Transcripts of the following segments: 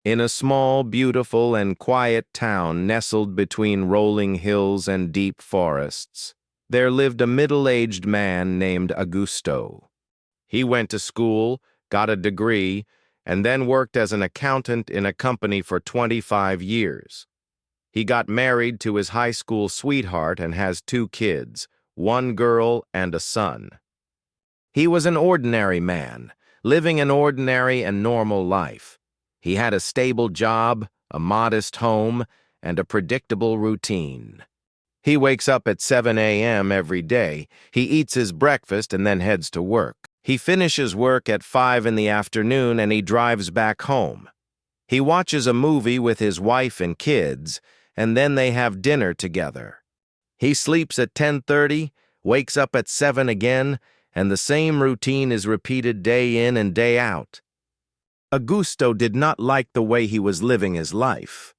In a small, beautiful, and quiet town nestled between rolling hills and deep forests, there lived a middle-aged man named Agusto. He went to school, got a degree, and then worked as an accountant in a company for 25 years. He got married to his high school sweetheart and has 2 kids, 1 girl and a son. He was an ordinary man, living an ordinary and normal life. He had a stable job, a modest home, and a predictable routine. He wakes up at 7 a.m. every day. He eats his breakfast and then heads to work. He finishes work at 5 in the afternoon and he drives back home. He watches a movie with his wife and kids, and then they have dinner together. He sleeps at 10:30, wakes up at 7 again, and the same routine is repeated day in and day out. Agusto did not like the way he was living his life.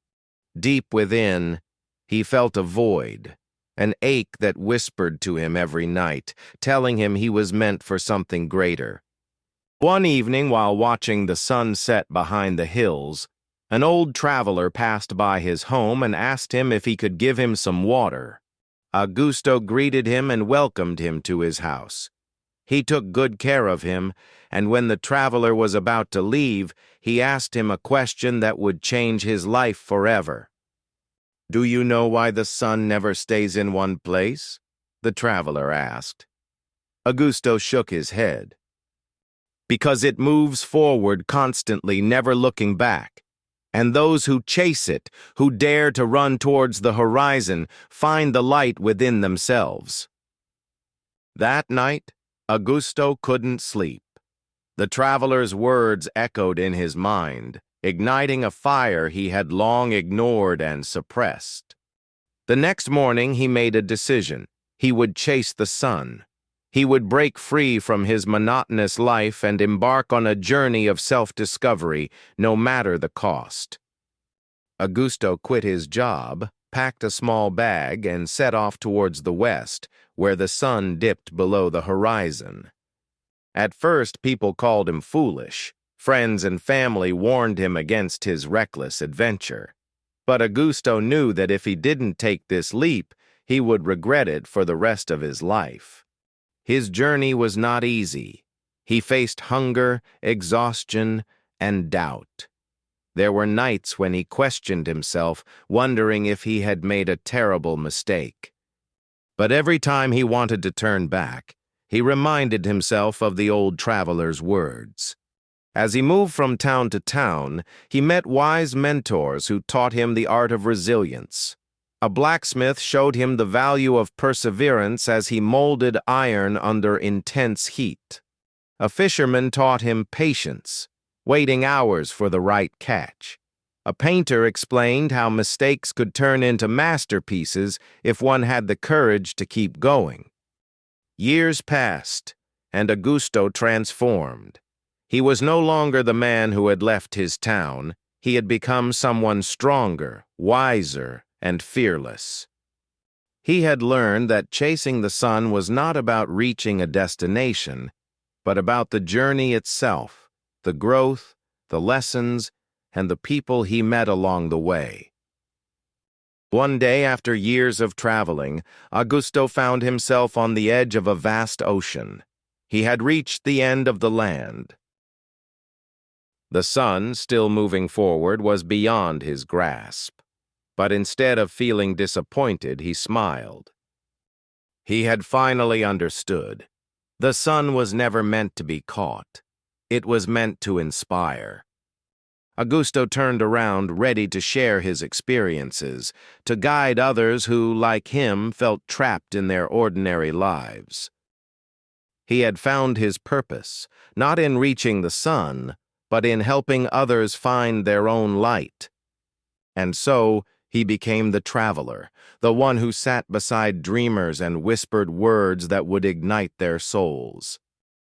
Deep within, he felt a void, an ache that whispered to him every night, telling him he was meant for something greater. One evening, while watching the sun set behind the hills, an old traveler passed by his home and asked him if he could give him some water. Agusto greeted him and welcomed him to his house. He took good care of him, and when the traveler was about to leave, he asked him a question that would change his life forever. "Do you know why the sun never stays in one place?" the traveler asked. Agusto shook his head. "Because it moves forward constantly, never looking back. And those who chase it, who dare to run towards the horizon, find the light within themselves." That night, Agusto couldn't sleep. The traveler's words echoed in his mind, igniting a fire he had long ignored and suppressed. The next morning he made a decision. He would chase the sun. He would break free from his monotonous life and embark on a journey of self-discovery, no matter the cost. Agusto quit his job, packed a small bag, and set off towards the west, where the sun dipped below the horizon. At first, people called him foolish. Friends and family warned him against his reckless adventure. But Agusto knew that if he didn't take this leap, he would regret it for the rest of his life. His journey was not easy. He faced hunger, exhaustion, and doubt. There were nights when he questioned himself, wondering if he had made a terrible mistake. But every time he wanted to turn back, he reminded himself of the old traveler's words. As he moved from town to town, he met wise mentors who taught him the art of resilience. A blacksmith showed him the value of perseverance as he molded iron under intense heat. A fisherman taught him patience, waiting hours for the right catch. A painter explained how mistakes could turn into masterpieces if one had the courage to keep going. Years passed, and Agusto transformed. He was no longer the man who had left his town. He had become someone stronger, wiser, and fearless. He had learned that chasing the sun was not about reaching a destination, but about the journey itself, the growth, the lessons, and the people he met along the way. One day, after years of traveling, Agusto found himself on the edge of a vast ocean. He had reached the end of the land. The sun, still moving forward, was beyond his grasp. But instead of feeling disappointed, he smiled. He had finally understood. The sun was never meant to be caught. It was meant to inspire. Agusto turned around, ready to share his experiences, to guide others who, like him, felt trapped in their ordinary lives. He had found his purpose, not in reaching the sun, but in helping others find their own light. And so, he became the traveler, the one who sat beside dreamers and whispered words that would ignite their souls.